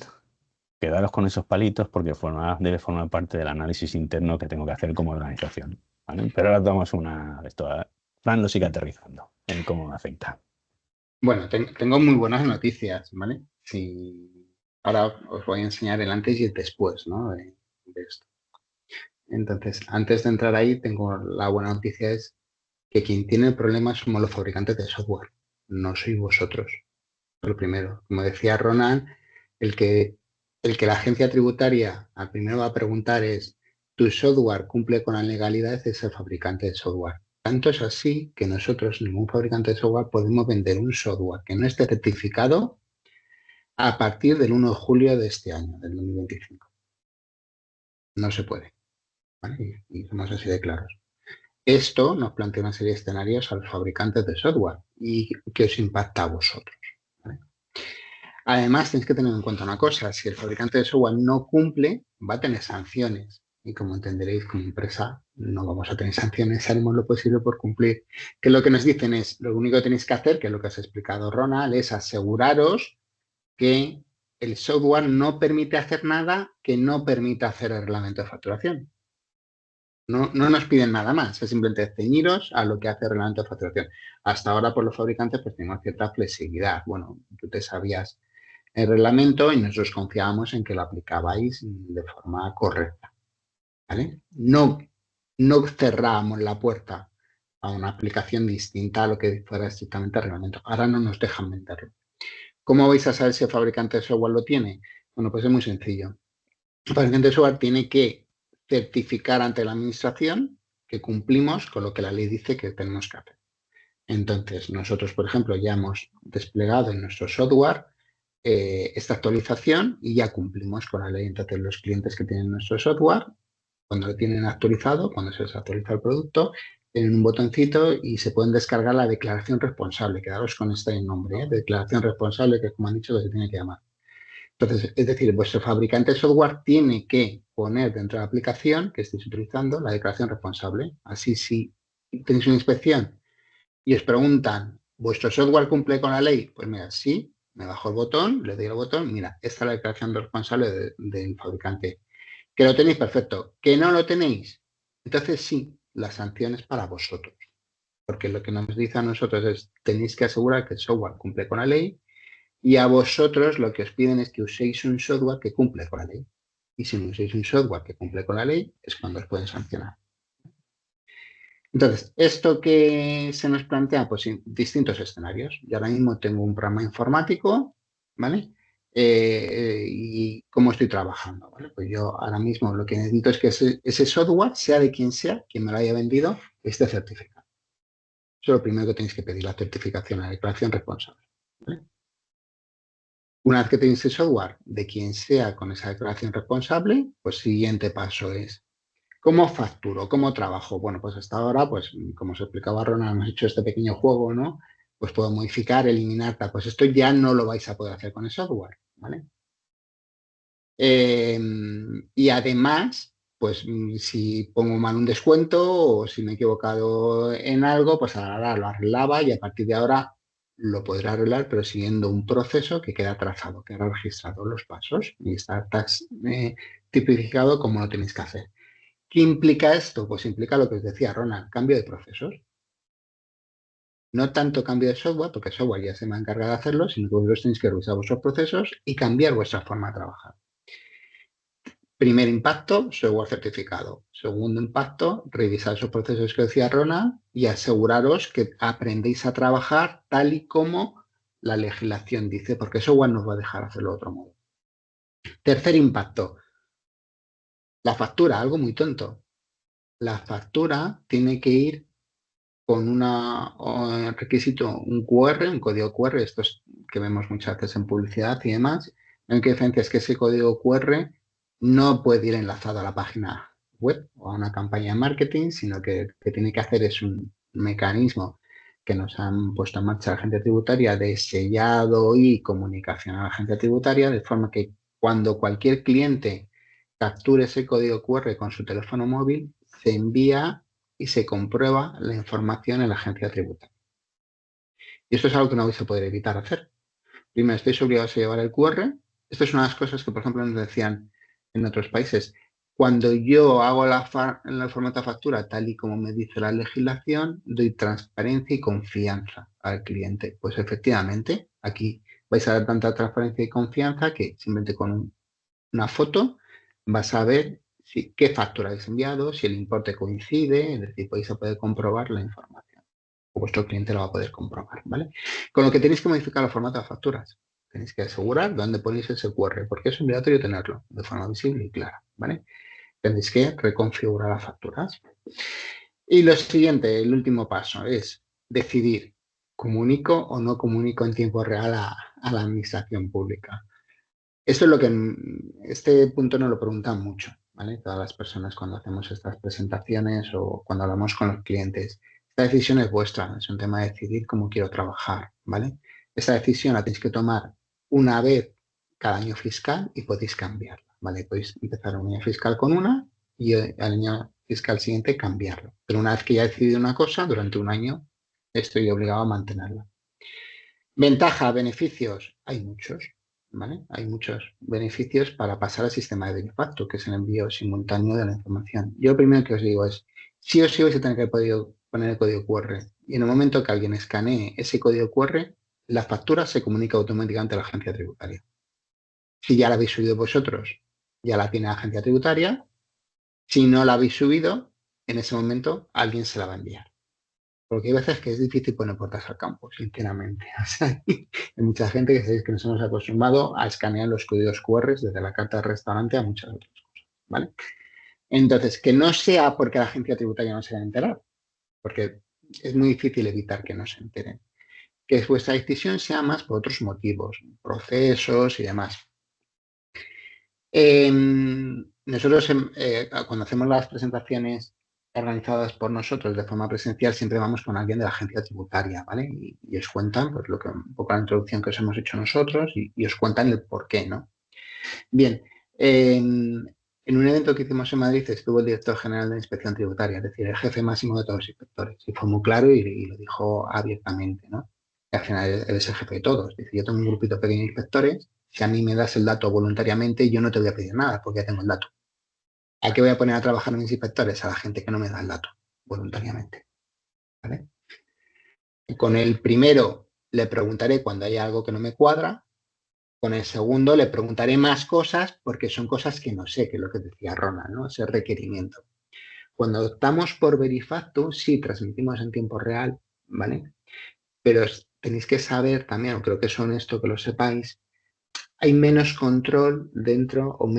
quedaros con esos palitos porque debe formar parte del análisis interno que tengo que hacer como organización, ¿vale? Pero ahora damos Fran lo sigue aterrizando en cómo me afecta. Bueno, tengo muy buenas noticias, ¿vale? Sí, ahora os voy a enseñar el antes y el después, ¿no? de esto. Entonces, antes de entrar ahí, tengo la buena noticia es que quien tiene el problema somos los fabricantes de software, no sois vosotros. Lo primero, como decía Ronan, el que la agencia tributaria al primero va a preguntar es, ¿tu software cumple con la legalidad? Es el fabricante de software. Tanto es así que nosotros, ningún fabricante de software, podemos vender un software que no esté certificado a partir del 1 de julio de este año, del 2025. No se puede, ¿vale? Y somos así de claros. Esto nos plantea una serie de escenarios a los fabricantes de software y que os impacta a vosotros, ¿vale? Además, tenéis que tener en cuenta una cosa, si el fabricante de software no cumple, va a tener sanciones. Y como entenderéis, como empresa, no vamos a tener sanciones, haremos lo posible por cumplir. Que lo que nos dicen es, lo único que tenéis que hacer, que es lo que os ha explicado Ronald, es aseguraros que el software no permite hacer nada que no permita hacer el reglamento de facturación. No nos piden nada más, es simplemente ceñiros a lo que hace el reglamento de facturación. Hasta ahora, por los fabricantes, pues tenemos cierta flexibilidad. Bueno, tú te sabías el reglamento y nosotros confiábamos en que lo aplicabais de forma correcta, ¿vale? No cerrábamos la puerta a una aplicación distinta a lo que fuera estrictamente el reglamento. Ahora no nos dejan venderlo. ¿Cómo vais a saber si el fabricante de software lo tiene? Bueno, pues es muy sencillo. El fabricante de software tiene que certificar ante la administración que cumplimos con lo que la ley dice que tenemos que hacer. Entonces, nosotros, por ejemplo, ya hemos desplegado en nuestro software esta actualización y ya cumplimos con la ley. Entonces, los clientes que tienen nuestro software, cuando lo tienen actualizado, cuando se les actualiza el producto, tienen un botoncito y se pueden descargar la declaración responsable. Quedaros con este nombre, declaración responsable, que como han dicho, que se tiene que llamar. Entonces, es decir, vuestro fabricante de software tiene que poner dentro de la aplicación que estéis utilizando la declaración responsable. Así, si tenéis una inspección y os preguntan, ¿vuestro software cumple con la ley? Pues mira, sí, me bajo el botón, le doy al botón, mira, esta es la declaración de responsable del fabricante. ¿Que lo tenéis? Perfecto. ¿Que no lo tenéis? Entonces sí, la sanción es para vosotros. Porque lo que nos dice a nosotros es, tenéis que asegurar que el software cumple con la ley y a vosotros lo que os piden es que uséis un software que cumple con la ley. Y si no uséis un software que cumple con la ley, es cuando os pueden sancionar. Entonces, ¿esto que se nos plantea? Pues distintos escenarios. Yo ahora mismo tengo un programa informático, ¿vale? y cómo estoy trabajando, ¿vale? Pues yo ahora mismo lo que necesito es que ese software, sea de quien sea, quien me lo haya vendido, esté certificado. Eso es lo primero que tenéis que pedir, la certificación, la declaración responsable, ¿vale? Una vez que tenéis el software de quien sea con esa declaración responsable, pues siguiente paso es, ¿cómo facturo? ¿Cómo trabajo? Bueno, pues hasta ahora, pues como os explicaba Ronald, hemos hecho este pequeño juego, ¿no? Pues puedo modificar, eliminar, tal. Pues esto ya no lo vais a poder hacer con el software, ¿vale? Y además, pues si pongo mal un descuento o si me he equivocado en algo, pues ahora lo arreglaba y a partir de ahora lo podrá arreglar, pero siguiendo un proceso que queda trazado, que queda registrado los pasos y está tipificado como lo tenéis que hacer. ¿Qué implica esto? Pues implica lo que os decía Ronald, cambio de procesos. No tanto cambio de software, porque el software ya se me ha encargado de hacerlo, sino que vosotros tenéis que revisar vuestros procesos y cambiar vuestra forma de trabajar. Primer impacto, software certificado. Segundo impacto, revisar esos procesos que decía Ronald y aseguraros que aprendéis a trabajar tal y como la legislación dice, porque el software nos va a dejar hacerlo de otro modo. Tercer impacto, la factura, algo muy tonto. La factura tiene que ir con un requisito, un QR, un código QR, estos que vemos muchas veces en publicidad y demás. La única diferencia es que ese código QR no puede ir enlazado a la página web o a una campaña de marketing, sino que lo que tiene que hacer es un mecanismo que nos han puesto en marcha la agencia tributaria de sellado y comunicación a la agencia tributaria, de forma que cuando cualquier cliente capture ese código QR con su teléfono móvil, se envía y se comprueba la información en la agencia tributaria. Y esto es algo que no vais a poder evitar hacer. Primero, estáis obligados a llevar el QR. Esto es una de las cosas que, por ejemplo, nos decían en otros países. Cuando yo hago el formato de factura tal y como me dice la legislación, doy transparencia y confianza al cliente. Pues efectivamente, aquí vais a dar tanta transparencia y confianza que simplemente con una foto vas a ver qué factura habéis enviado, si el importe coincide, es decir, vais a poder comprobar la información. O vuestro cliente lo va a poder comprobar, ¿vale? Con lo que tenéis que modificar el formato de facturas. Tenéis que asegurar dónde ponéis ese QR, porque es obligatorio tenerlo de forma visible y clara, ¿vale? Tenéis que reconfigurar las facturas. Y lo siguiente, el último paso, es decidir, ¿comunico o no comunico en tiempo real a la administración pública? Esto es lo que este punto nos lo preguntan mucho, ¿vale? Todas las personas cuando hacemos estas presentaciones o cuando hablamos con los clientes. Esta decisión es vuestra, es un tema de decidir cómo quiero trabajar, ¿vale? Esta decisión la tenéis que tomar una vez cada año fiscal y podéis cambiarla, ¿vale? Podéis empezar un año fiscal con una y al año fiscal siguiente cambiarlo. Pero una vez que ya he decidido una cosa, durante un año estoy obligado a mantenerla. Ventaja, beneficios, hay muchos. ¿Vale? Hay muchos beneficios para pasar al sistema de benefacto, que es el envío simultáneo de la información. Yo lo primero que os digo es, sí o sí vais a tener que poner el código QR y en el momento que alguien escanee ese código QR, la factura se comunica automáticamente a la agencia tributaria. Si ya la habéis subido vosotros, ya la tiene la agencia tributaria. Si no la habéis subido, en ese momento alguien se la va a enviar. Porque hay veces que es difícil poner puertas al campo, sinceramente. O sea, hay mucha gente que sabéis que nos hemos acostumbrado a escanear los códigos QR desde la carta de restaurante a muchas otras cosas, ¿vale? Entonces, que no sea porque la agencia tributaria no se va a enterar, porque es muy difícil evitar que no se enteren. Que vuestra decisión sea más por otros motivos, procesos y demás. Nosotros, cuando hacemos las presentaciones organizadas por nosotros de forma presencial, siempre vamos con alguien de la agencia tributaria, ¿vale? Y os cuentan, pues, un poco la introducción que os hemos hecho nosotros y os cuentan el por qué, ¿no? Bien, en un evento que hicimos en Madrid estuvo el director general de Inspección Tributaria, es decir, el jefe máximo de todos los inspectores, y fue muy claro y lo dijo abiertamente, ¿no? Y al final él es el jefe de todos. Dice, yo tengo un grupito pequeño de inspectores, si a mí me das el dato voluntariamente, yo no te voy a pedir nada porque ya tengo el dato. ¿A qué voy a poner a trabajar a mis inspectores? A la gente que no me da el dato voluntariamente, ¿vale? Y con el primero le preguntaré cuando haya algo que no me cuadra. Con el segundo le preguntaré más cosas porque son cosas que no sé, que es lo que decía Ronald, ¿no? Ese requerimiento. Cuando optamos por Verifactu, sí transmitimos en tiempo real, ¿vale? Pero tenéis que saber también, o creo que es honesto que lo sepáis, hay menos control dentro o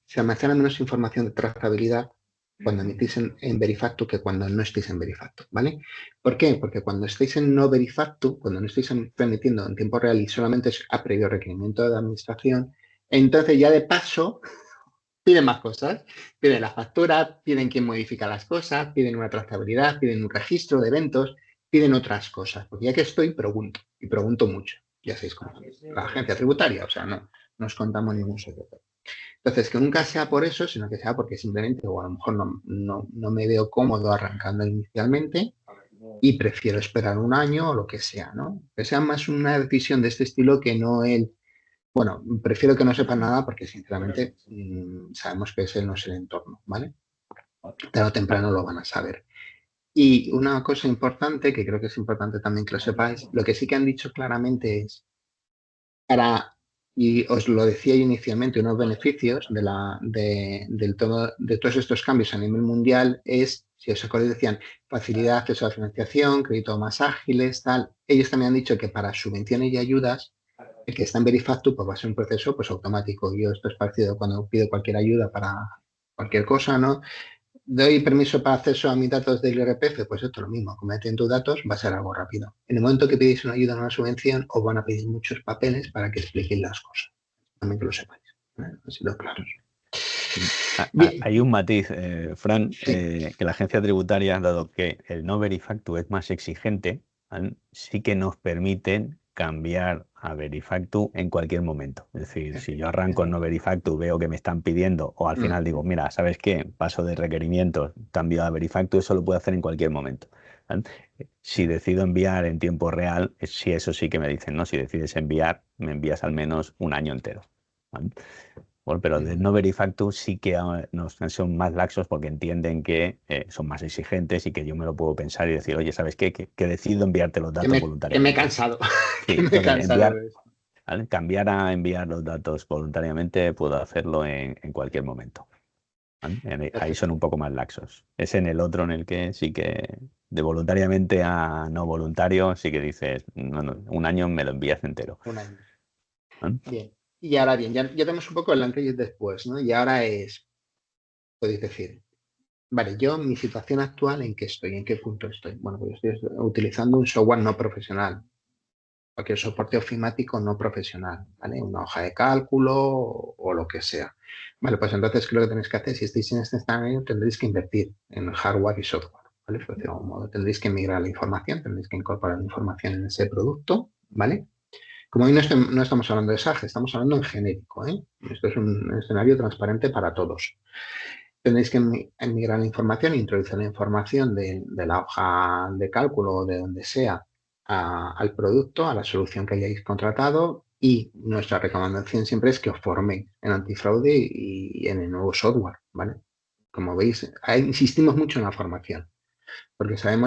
se almacena menos información de trazabilidad cuando emitís en Verifactu que cuando no estéis en Verifactu, ¿vale? ¿Por qué? Porque cuando estáis en no Verifactu, cuando no estáis remitiendo en tiempo real y solamente es a previo requerimiento de administración, entonces ya de paso piden más cosas. Piden la factura, piden quién modifica las cosas, piden una trazabilidad, piden un registro de eventos, piden otras cosas. Porque ya que estoy, pregunto. Y pregunto mucho. Ya sabéis cómo es. La agencia tributaria, o sea, no os contamos ningún secreto. Entonces, que nunca sea por eso, sino que sea porque simplemente, o a lo mejor no me veo cómodo arrancando inicialmente y prefiero esperar un año o lo que sea, ¿no? Que sea más una decisión de este estilo que no el, bueno, prefiero que no sepan nada porque sinceramente sabemos que ese no es el entorno, ¿vale? Tarde o temprano lo van a saber. Y una cosa importante, que creo que es importante también que lo sepáis, lo que sí que han dicho claramente es y os lo decía yo inicialmente, unos beneficios de todos estos cambios a nivel mundial es, si os acordáis, decían facilidad de acceso a la financiación, crédito más ágiles, tal. Ellos también han dicho que para subvenciones y ayudas, el que está en Verifactu pues va a ser un proceso pues automático. Yo esto es parecido cuando pido cualquier ayuda para cualquier cosa, ¿no? Doy permiso para acceso a mis datos del IRPF, pues esto es lo mismo, como meten tus datos va a ser algo rápido. En el momento que pedís una ayuda o una subvención, os van a pedir muchos papeles para que expliquéis las cosas. También que lo sepáis. Han sido claros. Hay un matiz, Fran, Sí. que la agencia tributaria, dado que el no Verifactu es más exigente, ¿vale? Sí que nos permiten cambiar a Verifactu en cualquier momento. Es decir, si yo arranco en no Verifactu, veo que me están pidiendo, o al final digo, mira, ¿sabes qué? Paso de requerimientos, cambio a Verifactu, eso lo puedo hacer en cualquier momento, ¿vale? Si decido enviar en tiempo real, sí, eso sí que me dicen, ¿no? Si decides enviar, me envías al menos un año entero, ¿vale? Bueno, pero de no Verifactu sí que son más laxos porque entienden que son más exigentes y que yo me lo puedo pensar y decir, oye, ¿sabes qué? Que decido enviarte los datos voluntariamente. Que me he cansado. Sí, que me he cansado de eso. Cambiar a enviar los datos voluntariamente puedo hacerlo en cualquier momento. Ahí son un poco más laxos. Es en el otro en el que sí que de voluntariamente a no voluntario sí que dices, no, un año me lo envías entero. Un año. Bien. Y ahora bien, ya tenemos un poco el antes y el después, ¿no? Y ahora podéis decir, vale, yo mi situación actual, ¿en qué estoy? ¿En qué punto estoy? Bueno, pues estoy utilizando un software no profesional, cualquier soporte ofimático no profesional, ¿vale? Una hoja de cálculo o lo que sea. Vale, pues entonces, ¿qué es lo que tenéis que hacer? Si estáis en este escenario, tendréis que invertir en hardware y software, ¿vale? Pues de algún modo tendréis que migrar la información, tendréis que incorporar la información en ese producto, ¿vale? Como hoy no estamos hablando de SAG, estamos hablando en genérico, ¿eh? Esto es un escenario transparente para todos. Tendréis que migrar la información, introducir la información de la hoja de cálculo o de donde sea al producto, a la solución que hayáis contratado, y nuestra recomendación siempre es que os forméis en antifraude y en el nuevo software, ¿vale? Como veis, insistimos mucho en la formación, porque sabemos